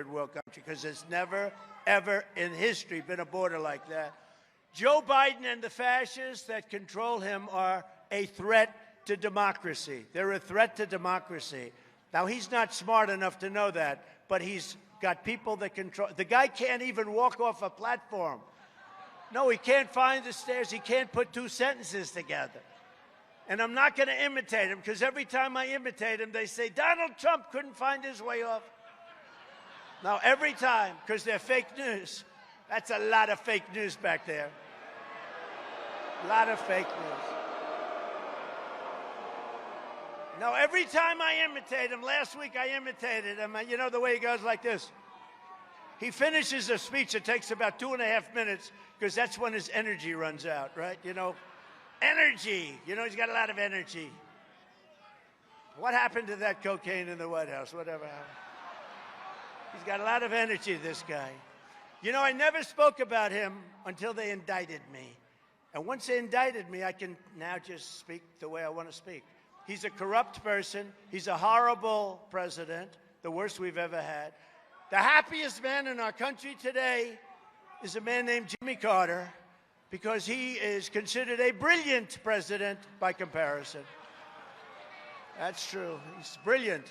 third world country, because there's never, ever in history been a border like that. Joe Biden and the fascists that control him are a threat to democracy. They're a threat to democracy. Now, he's not smart enough to know that, but he's got people that control. The guy can't even walk off a platform. No, he can't find the stairs. He can't put two sentences together. And I'm not going to imitate him, because every time I imitate him, they say, Donald Trump couldn't find his way off. Now, every time, because they're fake news. That's a lot of fake news back there. A lot of fake news. Now, every time I imitate him, last week I imitated him, and you know the way he goes like this. He finishes a speech that takes about 2.5 minutes, because that's when his energy runs out, right? You know, energy. You know, he's got a lot of energy. What happened to that cocaine in the White House? Whatever happened? He's got a lot of energy, this guy. You know, I never spoke about him until they indicted me. And once they indicted me, I can now just speak the way I want to speak. He's a corrupt person. He's a horrible president, the worst we've ever had. The happiest man in our country today is a man named Jimmy Carter, because he is considered a brilliant president by comparison. That's true. He's brilliant.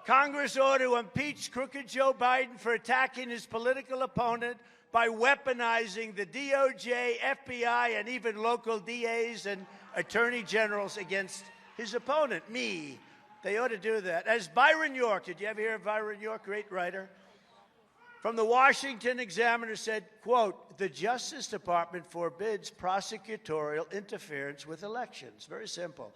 Congress ought to impeach crooked Joe Biden for attacking his political opponent by weaponizing the DOJ, FBI, and even local DAs and attorney generals against his opponent, me. They ought to do that. As Byron York, did you ever hear of Byron York, great writer? From the Washington Examiner said, quote, the Justice Department forbids prosecutorial interference with elections. Very simple.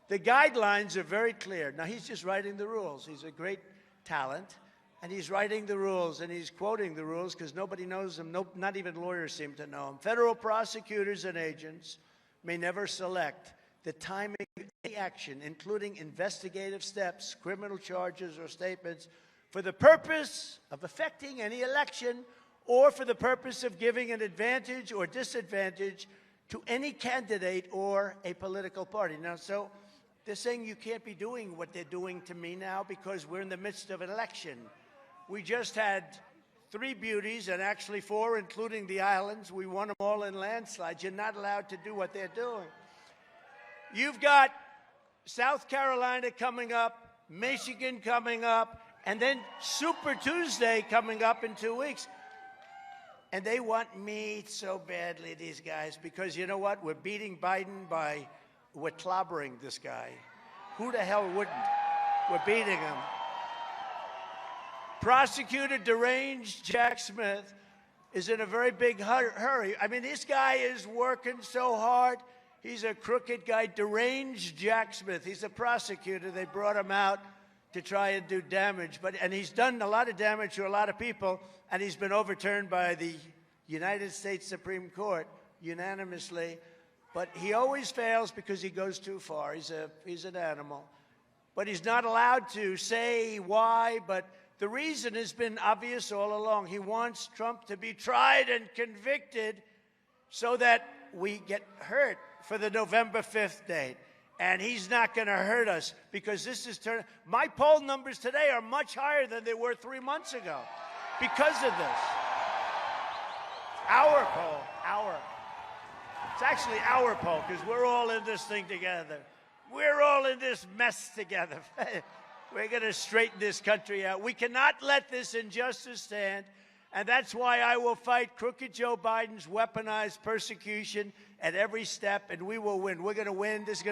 The guidelines are very clear. Now, he's just writing the rules. He's a great talent, and he's writing the rules, and he's quoting the rules because nobody knows them. No, not even lawyers seem to know them. Federal prosecutors and agents may never select the timing of any action, including investigative steps, criminal charges, or statements, for the purpose of affecting any election or for the purpose of giving an advantage or disadvantage to any candidate or a political party. Now, so they're saying you can't be doing what they're doing to me now because we're in the midst of an election. We just had 3 beauties, and actually 4, including the islands. We won them all in landslides. You're not allowed to do what they're doing. You've got South Carolina coming up, Michigan coming up, and then Super Tuesday coming up in 2 weeks. And they want me so badly, these guys, because you know what? We're beating Biden by, we're clobbering this guy. Who the hell wouldn't? We're beating him. Prosecutor deranged Jack Smith is in a very big hurry. I mean, this guy is working so hard. He's a crooked guy, deranged Jack Smith. He's a prosecutor. They brought him out to try and do damage. And he's done a lot of damage to a lot of people, and he's been overturned by the United States Supreme Court unanimously. But he always fails because he goes too far. He's an animal. But he's not allowed to say why, but the reason has been obvious all along. He wants Trump to be tried and convicted so that we get hurt for the November 5th date. And he's not going to hurt us because this is my poll numbers today are much higher than they were 3 months ago because of this. Our poll, it's actually our poll because we're all in this thing together. We're all in this mess together. We're going to straighten this country out. We cannot let this injustice stand. And that's why I will fight crooked Joe Biden's weaponized persecution at every step, and we will win. We're going to win. This is going to